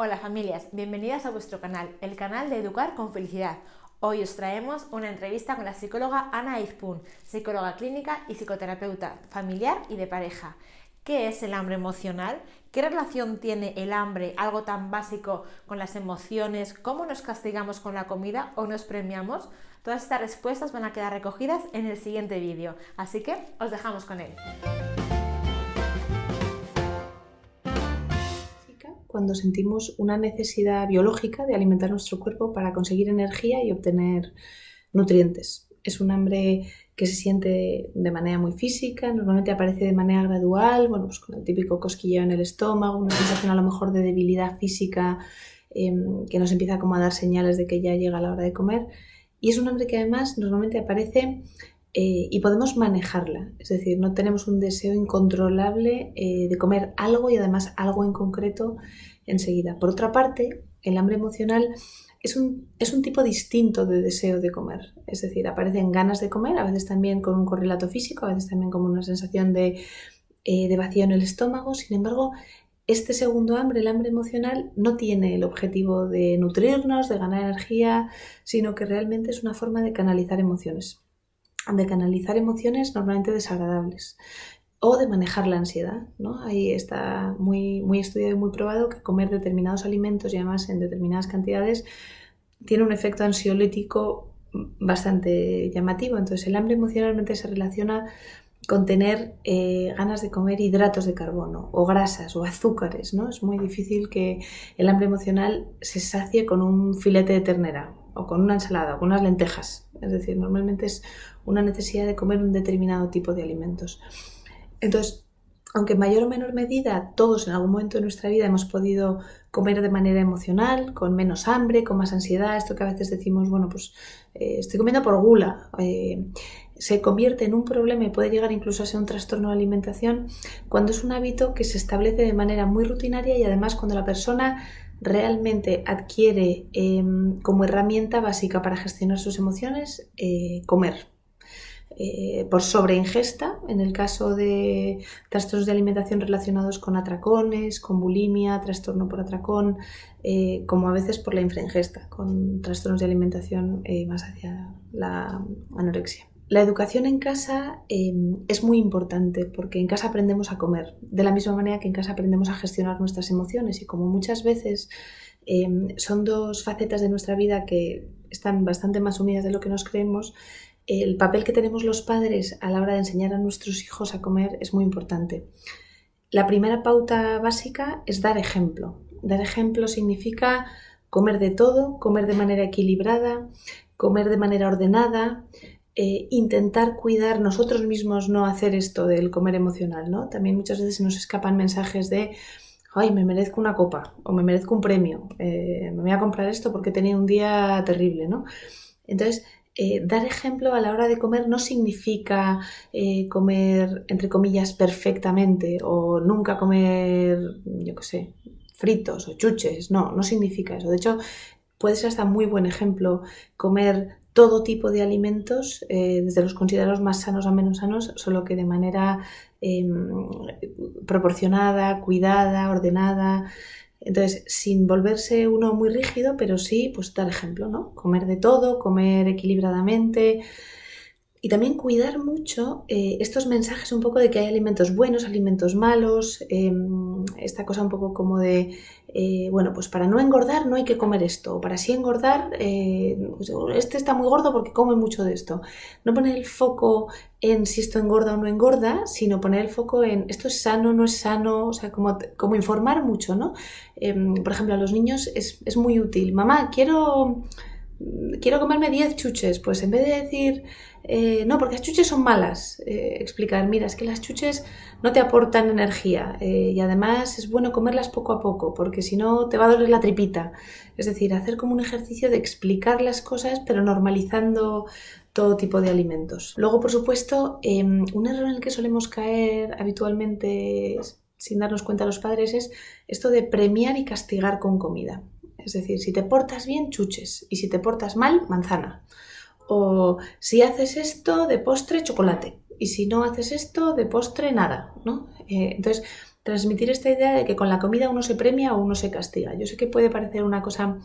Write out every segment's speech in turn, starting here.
Hola familias, bienvenidas a vuestro canal, el canal de Educar con Felicidad. Hoy os traemos una entrevista con la psicóloga Ana Izpún, psicóloga clínica y psicoterapeuta familiar y de pareja. ¿Qué es el hambre emocional? ¿Qué relación tiene el hambre, algo tan básico, con las emociones? ¿Cómo nos castigamos con la comida o nos premiamos? Todas estas respuestas van a quedar recogidas en el siguiente vídeo, así que os dejamos con él. Cuando sentimos una necesidad biológica de alimentar nuestro cuerpo para conseguir energía y obtener nutrientes. Es un hambre que se siente de manera muy física, normalmente aparece de manera gradual, pues con el típico cosquilleo en el estómago, una sensación a lo mejor de debilidad física que nos empieza como a dar señales de que ya llega la hora de comer. Y es un hambre que además normalmente aparece y podemos manejarla, es decir, no tenemos un deseo incontrolable de comer algo y además algo en concreto enseguida. Por otra parte, el hambre emocional es un tipo distinto de deseo de comer, es decir, aparecen ganas de comer, a veces también con un correlato físico, a veces también como una sensación de vacío en el estómago. Sin embargo, este segundo hambre, el hambre emocional, no tiene el objetivo de nutrirnos, de ganar energía, sino que realmente es una forma de canalizar emociones normalmente desagradables o de manejar la ansiedad, ¿no? Ahí está muy estudiado y muy probado que comer determinados alimentos y además en determinadas cantidades tiene un efecto ansiolítico bastante llamativo. Entonces el hambre emocionalmente se relaciona con tener ganas de comer hidratos de carbono o grasas o azúcares, ¿no? Es muy difícil que el hambre emocional se sacie con un filete de ternera o con una ensalada o con unas lentejas. Es decir, normalmente es una necesidad de comer un determinado tipo de alimentos. Entonces, aunque en mayor o menor medida todos en algún momento de nuestra vida hemos podido comer de manera emocional, con menos hambre, con más ansiedad, esto que a veces decimos, estoy comiendo por gula, se convierte en un problema y puede llegar incluso a ser un trastorno de alimentación cuando es un hábito que se establece de manera muy rutinaria y además cuando la persona realmente adquiere como herramienta básica para gestionar sus emociones comer. Por sobreingesta, en el caso de trastornos de alimentación relacionados con atracones, con bulimia, trastorno por atracón, como a veces por la infraingesta, con trastornos de alimentación más hacia la anorexia. La educación en casa es muy importante porque en casa aprendemos a comer, de la misma manera que en casa aprendemos a gestionar nuestras emociones, y como muchas veces son dos facetas de nuestra vida que están bastante más unidas de lo que nos creemos, el papel que tenemos los padres a la hora de enseñar a nuestros hijos a comer es muy importante. La primera pauta básica es dar ejemplo. Dar ejemplo significa comer de todo, comer de manera equilibrada, comer de manera ordenada, intentar cuidar nosotros mismos, no hacer esto del comer emocional, ¿no? También muchas veces se nos escapan mensajes de ¡ay, me merezco una copa! O me merezco un premio, me voy a comprar esto porque he tenido un día terrible, ¿no? Entonces, dar ejemplo a la hora de comer no significa comer, entre comillas, perfectamente o nunca comer, fritos o chuches. No significa eso. De hecho, puede ser hasta muy buen ejemplo comer todo tipo de alimentos, desde los considerados más sanos a menos sanos, solo que de manera proporcionada, cuidada, ordenada. Entonces, sin volverse uno muy rígido, pero sí, pues dar ejemplo, ¿no? Comer de todo, comer equilibradamente y también cuidar mucho estos mensajes un poco de que hay alimentos buenos, alimentos malos, esta cosa un poco como de, pues para no engordar no hay que comer esto, o para sí engordar, este está muy gordo porque come mucho de esto. No poner el foco en si esto engorda o no engorda, sino poner el foco en esto es sano, no es sano, o sea, como informar mucho, ¿no? Por ejemplo, a los niños es muy útil. Mamá, quiero comerme 10 chuches, pues en vez de decir no, porque las chuches son malas, explicar, mira, es que las chuches no te aportan energía y además es bueno comerlas poco a poco porque si no te va a doler la tripita. Es decir, hacer como un ejercicio de explicar las cosas pero normalizando todo tipo de alimentos. Luego, por supuesto, un error en el que solemos caer habitualmente sin darnos cuenta los padres es esto de premiar y castigar con comida. Es decir, si te portas bien, chuches, y si te portas mal, manzana. O si haces esto, de postre, chocolate. Y si no haces esto, de postre, nada, ¿no? Entonces, transmitir esta idea de que con la comida uno se premia o uno se castiga. Yo sé que puede parecer una cosa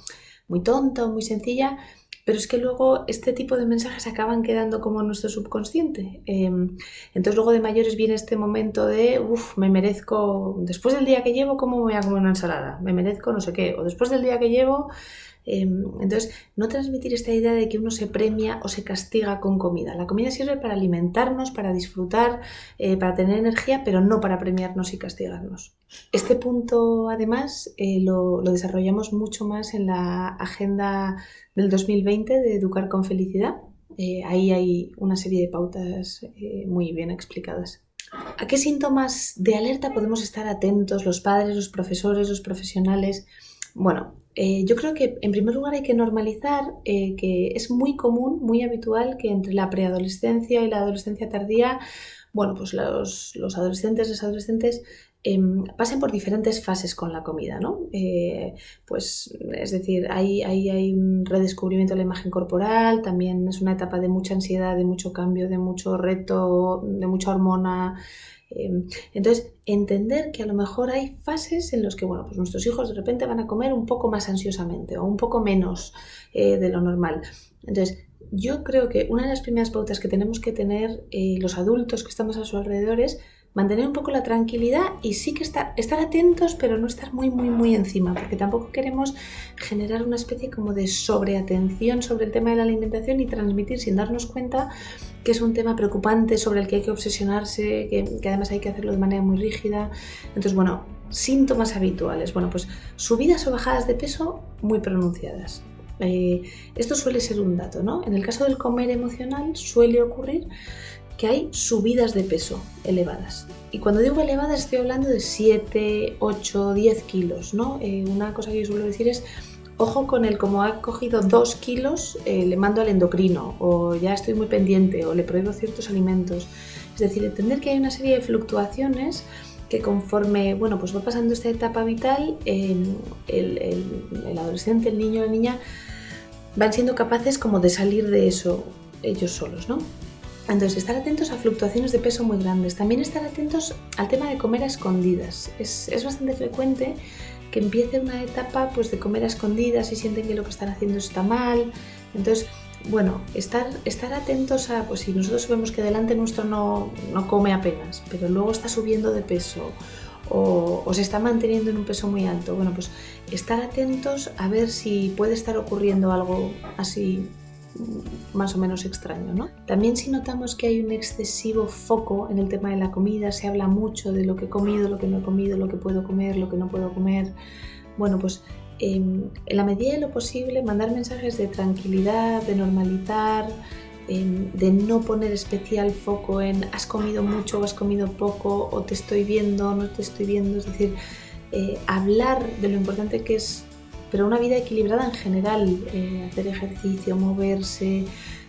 muy tonta o muy sencilla, pero es que luego este tipo de mensajes acaban quedando como en nuestro subconsciente. Entonces luego de mayores viene este momento de, me merezco, después del día que llevo, ¿cómo me voy a comer una ensalada? Me merezco no sé qué, o después del día que llevo... Entonces, no transmitir esta idea de que uno se premia o se castiga con comida. La comida sirve para alimentarnos, para disfrutar, para tener energía, pero no para premiarnos y castigarnos. Este punto, además, lo desarrollamos mucho más en la agenda del 2020 de Educar con Felicidad. Ahí hay una serie de pautas muy bien explicadas. ¿A qué síntomas de alerta podemos estar atentos los padres, los profesores, los profesionales? Bueno, yo creo que en primer lugar hay que normalizar que es muy común, muy habitual que entre la preadolescencia y la adolescencia tardía, bueno, pues los adolescentes, las adolescentes pasen por diferentes fases con la comida, ¿no? Pues es decir, hay un redescubrimiento de la imagen corporal, también es una etapa de mucha ansiedad, de mucho cambio, de mucho reto, de mucha hormona. Entonces, entender que a lo mejor hay fases en las que, bueno, pues nuestros hijos de repente van a comer un poco más ansiosamente o un poco menos de lo normal. Entonces, yo creo que una de las primeras pautas que tenemos que tener los adultos que estamos a su alrededor es mantener un poco la tranquilidad y sí que estar atentos, pero no estar muy encima, porque tampoco queremos generar una especie como de sobreatención sobre el tema de la alimentación y transmitir sin darnos cuenta que es un tema preocupante sobre el que hay que obsesionarse, que además hay que hacerlo de manera muy rígida. Entonces, bueno, síntomas habituales. Bueno, pues subidas o bajadas de peso muy pronunciadas. Esto suele ser un dato, ¿no? En el caso del comer emocional suele ocurrir que hay subidas de peso elevadas. Y cuando digo elevadas estoy hablando de 7, 8, 10 kilos, ¿no? Una cosa que yo suelo decir es, ojo con el como ha cogido 2 kilos, le mando al endocrino, o ya estoy muy pendiente, o le prohíbo ciertos alimentos. Es decir, entender que hay una serie de fluctuaciones que conforme, bueno, pues va pasando esta etapa vital, el adolescente, el niño, la niña, van siendo capaces como de salir de eso ellos solos, ¿no? Entonces, estar atentos a fluctuaciones de peso muy grandes. También estar atentos al tema de comer a escondidas. Es bastante frecuente que empiece una etapa pues, de comer a escondidas y sienten que lo que están haciendo está mal. Entonces, bueno, estar atentos a, pues si nosotros vemos que delante nuestro no come apenas, pero luego está subiendo de peso o se está manteniendo en un peso muy alto, bueno, pues estar atentos a ver si puede estar ocurriendo algo así más o menos extraño, ¿no? También si notamos que hay un excesivo foco en el tema de la comida, se habla mucho de lo que he comido, lo que no he comido, lo que puedo comer, lo que no puedo comer, bueno, pues en la medida de lo posible mandar mensajes de tranquilidad, de normalizar, de no poner especial foco en has comido mucho o has comido poco o te estoy viendo o no te estoy viendo, es decir, hablar de lo importante que es, pero una vida equilibrada en general, hacer ejercicio, moverse,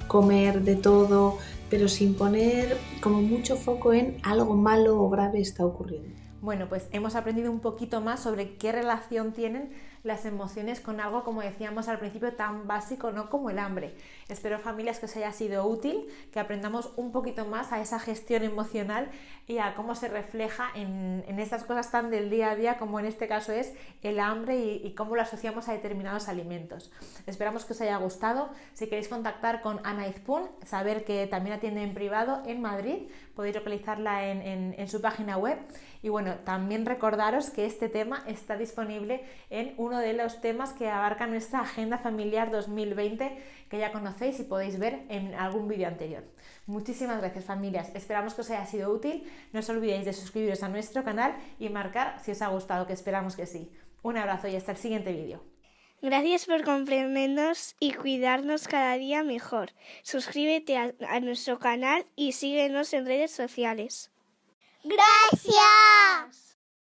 comer de todo, pero sin poner como mucho foco en algo malo o grave está ocurriendo. Bueno, pues hemos aprendido un poquito más sobre qué relación tienen las emociones con algo, como decíamos al principio, tan básico, ¿no?, como el hambre. Espero, familias, que os haya sido útil, que aprendamos un poquito más a esa gestión emocional y a cómo se refleja en estas cosas tan del día a día, como en este caso es el hambre y cómo lo asociamos a determinados alimentos. Esperamos que os haya gustado. Si queréis contactar con Ana Izpún, saber que también atiende en privado en Madrid, podéis localizarla en su página web. Y bueno, también recordaros que este tema está disponible en uno de los temas que abarca nuestra Agenda Familiar 2020, que ya conocéis y podéis ver en algún vídeo anterior. Muchísimas gracias, familias. Esperamos que os haya sido útil. No os olvidéis de suscribiros a nuestro canal y marcar si os ha gustado, que esperamos que sí. Un abrazo y hasta el siguiente vídeo. Gracias por comprendernos y cuidarnos cada día mejor. Suscríbete a nuestro canal y síguenos en redes sociales. ¡Gracias!